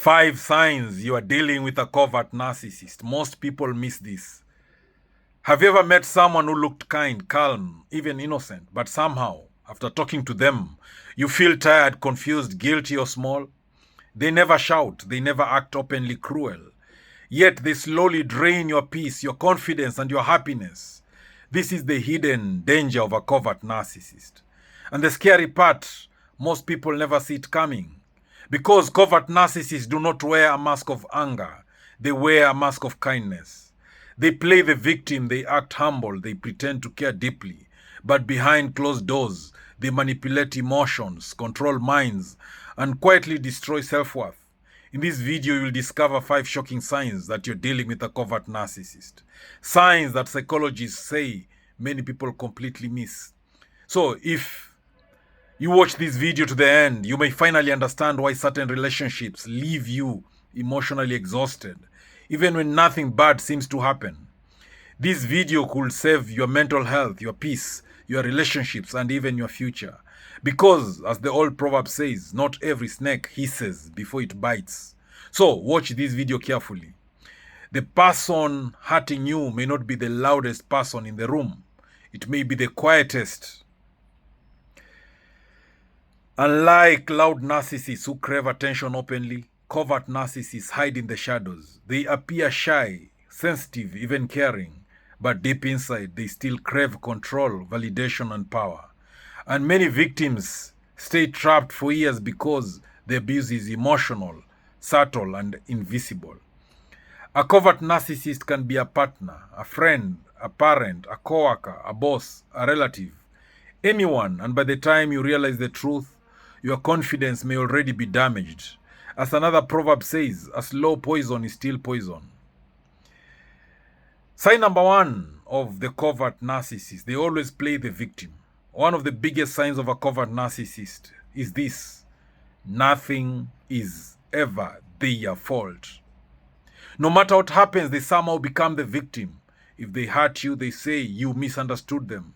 5 signs you are dealing with a covert narcissist. Most people miss this. Have you ever met someone who looked kind, calm, even innocent, but somehow, after talking to them, you feel tired, confused, guilty, or small? They never shout, they never act openly cruel. Yet they slowly drain your peace, your confidence, and your happiness. This is the hidden danger of a covert narcissist. And the scary part, most people never see it coming. Because covert narcissists do not wear a mask of anger, they wear a mask of kindness. They play the victim, they act humble, they pretend to care deeply. But behind closed doors, they manipulate emotions, control minds, and quietly destroy self-worth. In this video, you will discover 5 shocking signs that you're dealing with a covert narcissist. Signs that psychologists say many people completely miss. So if you watch this video to the end, you may finally understand why certain relationships leave you emotionally exhausted, even when nothing bad seems to happen. This video could save your mental health, your peace, your relationships, and even your future. Because, as the old proverb says, not every snake hisses before it bites. So, watch this video carefully. The person hurting you may not be the loudest person in the room. It may be the quietest. Unlike loud narcissists who crave attention openly, covert narcissists hide in the shadows. They appear shy, sensitive, even caring, but deep inside they still crave control, validation, and power. And many victims stay trapped for years because the abuse is emotional, subtle, and invisible. A covert narcissist can be a partner, a friend, a parent, a coworker, a boss, a relative, anyone, and by the time you realize the truth, your confidence may already be damaged. As another proverb says, a slow poison is still poison. Sign number 1 of the covert narcissist: they always play the victim. One of the biggest signs of a covert narcissist is this: nothing is ever their fault. No matter what happens, they somehow become the victim. If they hurt you, they say you misunderstood them.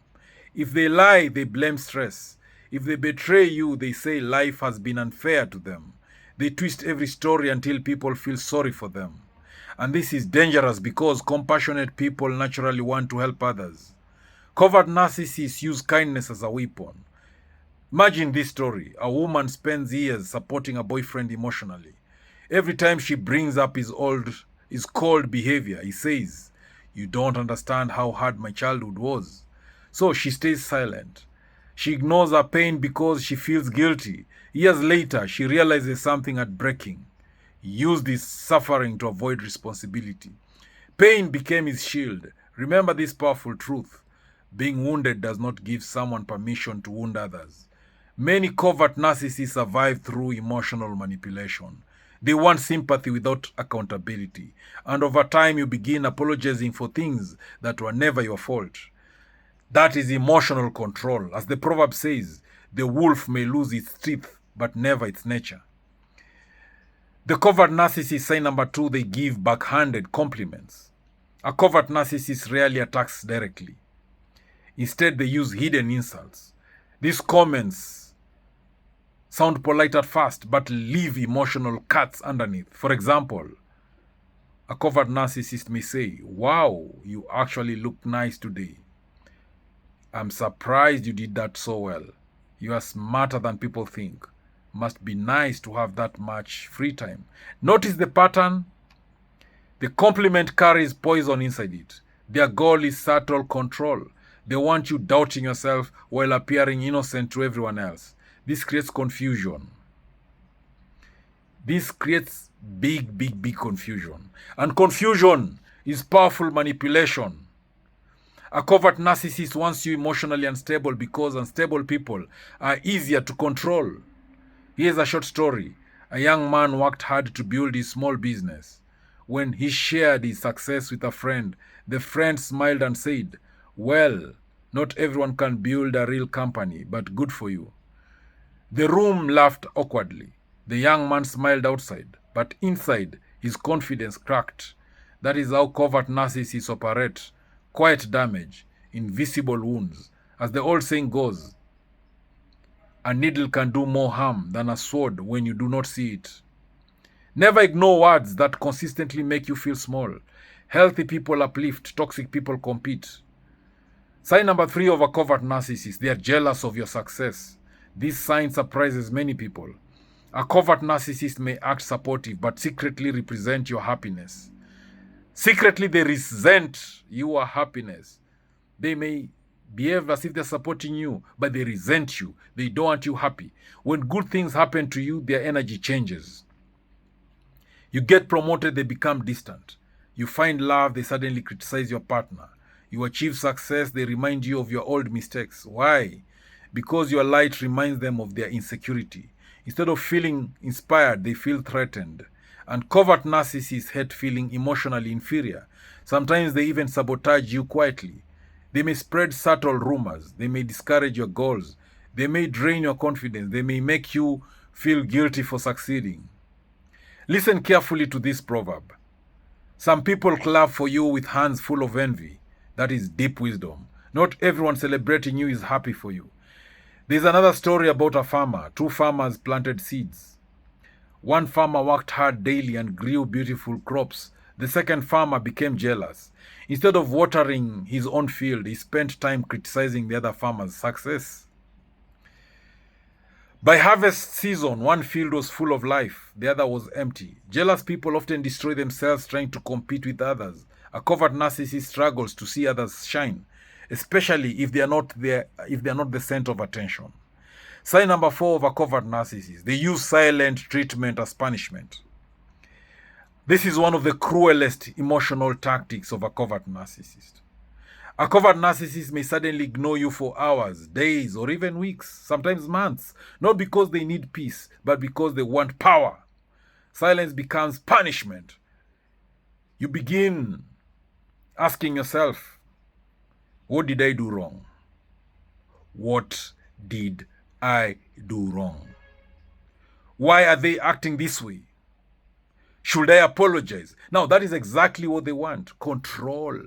If they lie, they blame stress. If they betray you, they say life has been unfair to them. They twist every story until people feel sorry for them. And this is dangerous because compassionate people naturally want to help others. Covert narcissists use kindness as a weapon. Imagine this story. A woman spends years supporting a boyfriend emotionally. Every time she brings up his cold behavior, he says, "You don't understand how hard my childhood was." So she stays silent. She ignores her pain because she feels guilty. Years later, she realizes something heartbreaking. He used his suffering to avoid responsibility. Pain became his shield. Remember this powerful truth: being wounded does not give someone permission to wound others. Many covert narcissists survive through emotional manipulation. They want sympathy without accountability. And over time, you begin apologizing for things that were never your fault. That is emotional control. As the proverb says, the wolf may lose its teeth, but never its nature. The covert narcissist sign number 2, they give backhanded compliments. A covert narcissist rarely attacks directly. Instead, they use hidden insults. These comments sound polite at first, but leave emotional cuts underneath. For example, a covert narcissist may say, "Wow, you actually look nice today. I'm surprised you did that so well. You are smarter than people think. Must be nice to have that much free time." Notice the pattern? The compliment carries poison inside it. Their goal is subtle control. They want you doubting yourself while appearing innocent to everyone else. This creates confusion. This creates big confusion. And confusion is powerful manipulation. A covert narcissist wants you emotionally unstable because unstable people are easier to control. Here's a short story. A young man worked hard to build his small business. When he shared his success with a friend, the friend smiled and said, "Well, not everyone can build a real company, but good for you." The room laughed awkwardly. The young man smiled outside, but inside, his confidence cracked. That is how covert narcissists operate. Quiet damage, invisible wounds. As the old saying goes, a needle can do more harm than a sword when you do not see it. Never ignore words that consistently make you feel small. Healthy people uplift, toxic people compete. Sign number 3 of a covert narcissist: they are jealous of your success. This sign surprises many people. A covert narcissist may act supportive but secretly represent your happiness. Secretly, they resent your happiness. They may behave as if they're supporting you, but they resent you. They don't want you happy. When good things happen to you, their energy changes. You get promoted, they become distant. You find love, they suddenly criticize your partner. You achieve success, they remind you of your old mistakes. Why? Because your light reminds them of their insecurity. Instead of feeling inspired, they feel threatened. And covert narcissists hate feeling emotionally inferior. Sometimes they even sabotage you quietly. They may spread subtle rumors. They may discourage your goals. They may drain your confidence. They may make you feel guilty for succeeding. Listen carefully to this proverb. Some people clap for you with hands full of envy. That is deep wisdom. Not everyone celebrating you is happy for you. There's another story about a farmer. 2 farmers planted seeds. One farmer worked hard daily and grew beautiful crops. The second farmer became jealous. Instead of watering his own field, he spent time criticizing the other farmer's success. By harvest season, one field was full of life, the other was empty. Jealous people often destroy themselves trying to compete with others. A covert narcissist struggles to see others shine, especially if they are not the center of attention. Sign number 4 of a covert narcissist: they use silent treatment as punishment. This is one of the cruelest emotional tactics of a covert narcissist. A covert narcissist may suddenly ignore you for hours, days, or even weeks, sometimes months, not because they need peace, but because they want power. Silence becomes punishment. You begin asking yourself, what did I do wrong? What did I do wrong? Why are they acting this way? Should I apologize? Now, that is exactly what they want: control.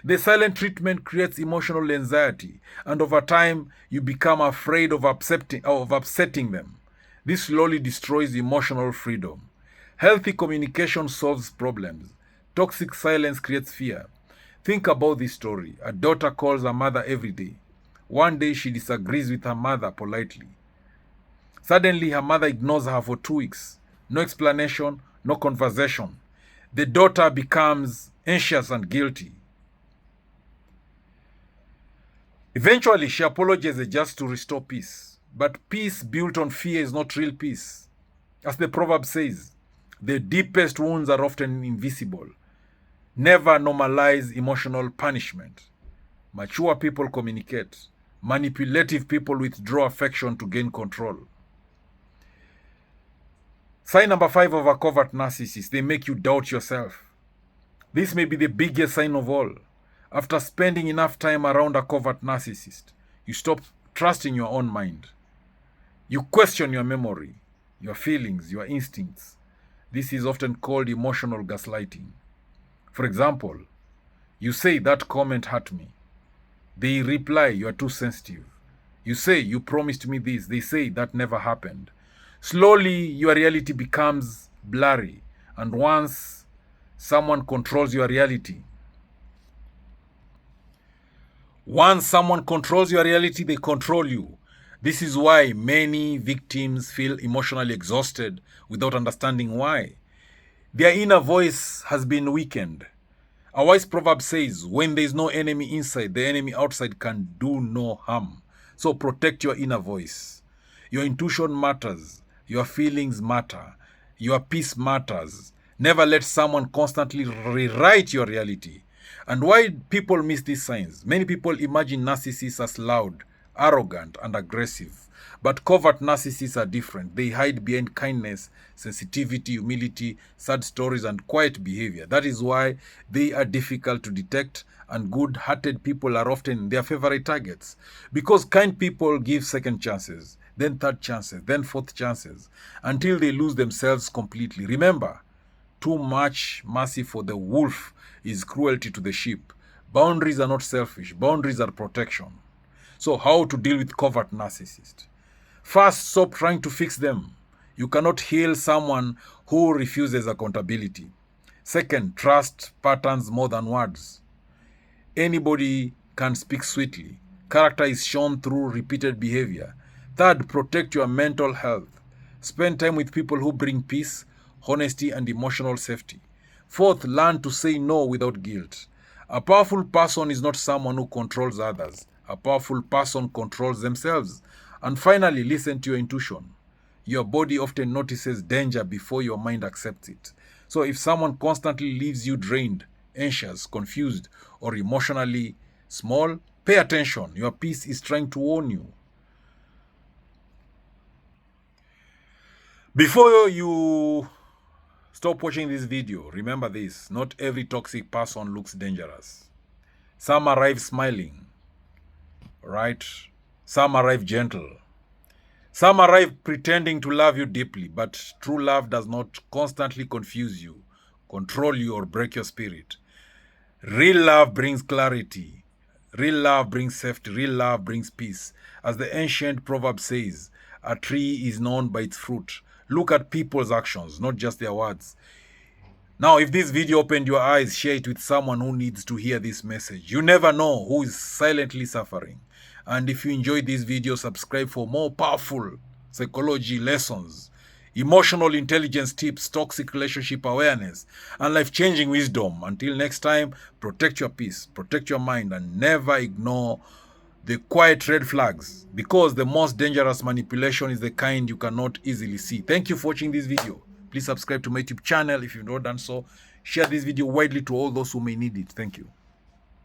The silent treatment creates emotional anxiety, and over time, you become afraid of upsetting them. This slowly destroys emotional freedom. Healthy communication solves problems. Toxic silence creates fear. Think about this story. A daughter calls her mother every day. One day, she disagrees with her mother politely. Suddenly, her mother ignores her for 2 weeks. No explanation, no conversation. The daughter becomes anxious and guilty. Eventually, she apologizes just to restore peace. But peace built on fear is not real peace. As the proverb says, the deepest wounds are often invisible. Never normalize emotional punishment. Mature people communicate. Manipulative people withdraw affection to gain control. Sign number 5 of a covert narcissist: they make you doubt yourself. This may be the biggest sign of all. After spending enough time around a covert narcissist, you stop trusting your own mind. You question your memory, your feelings, your instincts. This is often called emotional gaslighting. For example, you say, that comment hurt me. They reply, you are too sensitive. You say, you promised me this. They say, that never happened. Slowly, your reality becomes blurry. And once someone controls your reality, they control you. This is why many victims feel emotionally exhausted without understanding why. Their inner voice has been weakened. A wise proverb says, when there is no enemy inside, the enemy outside can do no harm. So protect your inner voice. Your intuition matters. Your feelings matter. Your peace matters. Never let someone constantly rewrite your reality. And why people miss these signs? Many people imagine narcissists as loud, arrogant, and aggressive. But covert narcissists are different. They hide behind kindness, sensitivity, humility, sad stories, and quiet behavior. That is why they are difficult to detect, and good-hearted people are often their favorite targets. Because kind people give second chances, then third chances, then fourth chances, until they lose themselves completely. Remember, too much mercy for the wolf is cruelty to the sheep. Boundaries are not selfish. Boundaries are protection. So how to deal with covert narcissists? First, stop trying to fix them. You cannot heal someone who refuses accountability. Second, trust patterns more than words. Anybody can speak sweetly. Character is shown through repeated behavior. Third, protect your mental health. Spend time with people who bring peace, honesty, and emotional safety. Fourth, learn to say no without guilt. A powerful person is not someone who controls others. A powerful person controls themselves. And finally, listen to your intuition. Your body often notices danger before your mind accepts it. So if someone constantly leaves you drained, anxious, confused, or emotionally small, pay attention. Your peace is trying to warn you. Before you stop watching this video, remember this: not every toxic person looks dangerous. Some arrive smiling, right? Some arrive gentle. Some arrive pretending to love you deeply, but true love does not constantly confuse you, control you, or break your spirit. Real love brings clarity. Real love brings safety. Real love brings peace. As the ancient proverb says, a tree is known by its fruit. Look at people's actions, not just their words. Now, if this video opened your eyes, share it with someone who needs to hear this message. You never know who is silently suffering. And if you enjoyed this video, subscribe for more powerful psychology lessons, emotional intelligence tips, toxic relationship awareness, and life-changing wisdom. Until next time, protect your peace, protect your mind, and never ignore the quiet red flags, because the most dangerous manipulation is the kind you cannot easily see. Thank you for watching this video. Please subscribe to my YouTube channel if you've not done so. Share this video widely to all those who may need it. Thank you.